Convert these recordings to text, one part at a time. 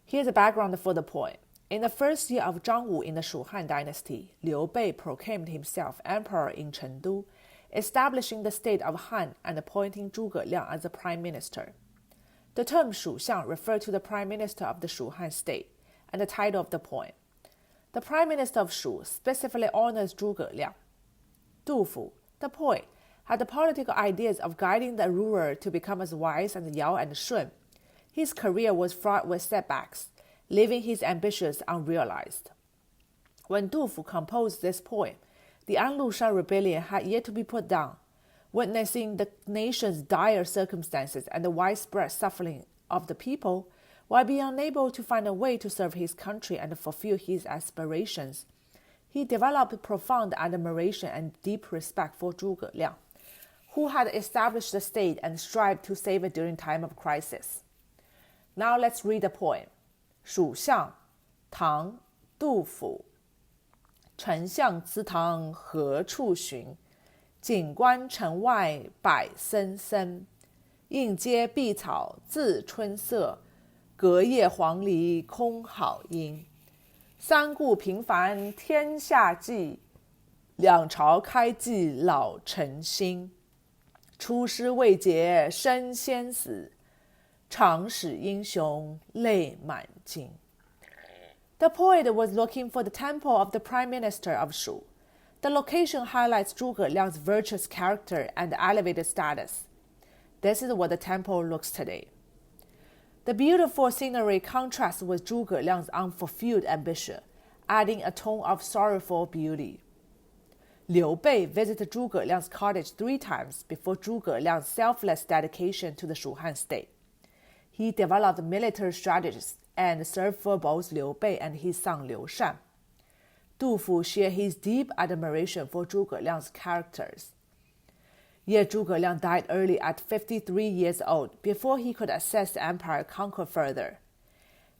Here's a background for the poem. In the first year of Zhang Wu in the Shu Han dynasty, Liu Bei proclaimed himself emperor in Chengdu, establishing the state of Han and appointing Zhuge Liang as the prime minister. The term Shu Xiang referred to the prime minister of the Shu Han state, and the title of the poem. The prime minister of Shu specifically honors Zhuge Liang. Du Fu, the poet, had the political ideas of guiding the ruler to become as wise as Yao and Shun. His career was fraught with setbacks, leaving his ambitions unrealized. When Du Fu composed this poem, the Anlushan rebellion had yet to be put down. Witnessing the nation's dire circumstances and the widespread suffering of the people, while being unable to find a way to serve his country and fulfill his aspirations, he developed profound admiration and deep respect for Zhuge Liang, who had established the state and strived to save it during time of crisis. Now let's read the poem. 蜀相，唐，杜甫。丞相祠堂何处寻？锦官城外柏森森。映阶碧草自春色，隔叶黄鹂空好音。三顾频繁天下计，两朝开济老臣心。出师未捷身先死，长使英雄泪满襟。The poet was looking for the temple of the Prime Minister of Shu. The location highlights Zhuge Liang's virtuous character and elevated status. This is what the temple looks today. The beautiful scenery contrasts with Zhuge Liang's unfulfilled ambition, adding a tone of sorrowful beauty. Liu Bei visited Zhuge Liang's cottage 3 times before Zhuge Liang's selfless dedication to the Shu Han state. He developed military strategies and served for both Liu Bei and his son Liu Shan. Du Fu shared his deep admiration for Zhuge Liang's characters. Yet Zhuge Liang died early at 53 years old before he could assess the empire conquer further.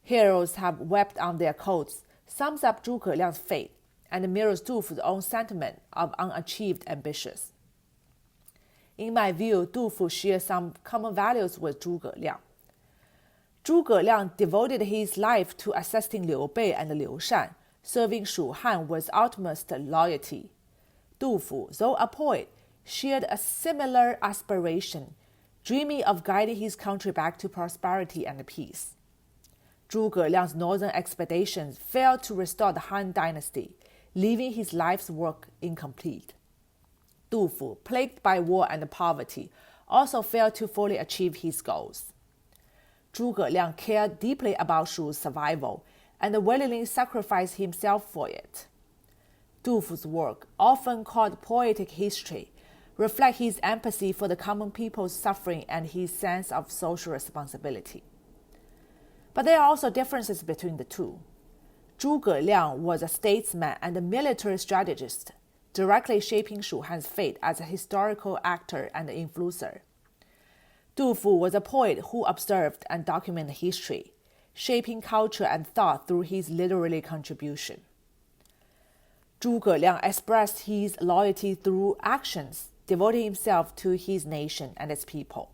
Heroes have wept on their coats sums up Zhuge Liang's fate and mirrors Du Fu's own sentiment of unachieved ambitions. In my view, Du Fu shares some common values with Zhuge Liang. Zhuge Liang devoted his life to assisting Liu Bei and Liu Shan, serving Shu Han with utmost loyalty. Du Fu, though a poet, shared a similar aspiration, dreaming of guiding his country back to prosperity and peace. Zhuge Liang's northern expeditions failed to restore the Han dynasty, leaving his life's work incomplete. Du Fu, plagued by war and poverty, also failed to fully achieve his goals. Zhuge Liang cared deeply about Shu's survival and willingly sacrificed himself for it. Du Fu's work, often called poetic history, reflects his empathy for the common people's suffering and his sense of social responsibility. But there are also differences between the two. Zhuge Liang was a statesman and a military strategist, directly shaping Shu Han's fate as a historical actor and influencer. Du Fu was a poet who observed and documented history, shaping culture and thought through his literary contribution. Zhuge Liang expressed his loyalty through actions, devoting himself to his nation and its people.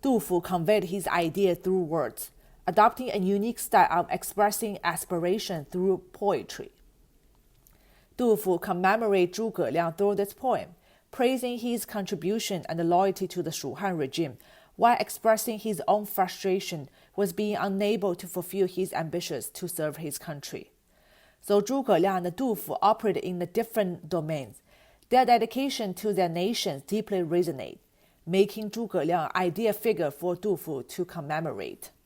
Du Fu conveyed his idea through words, adopting a unique style of expressing aspiration through poetry. Du Fu commemorates Zhuge Liang through this poem, praising his contribution and loyalty to the Shu Han regime, while expressing his own frustration with being unable to fulfill his ambitions to serve his country. Though Zhuge Liang and Du Fu operated in the different domains, their dedication to their nations deeply resonate, making Zhuge Liang an ideal figure for Du Fu to commemorate.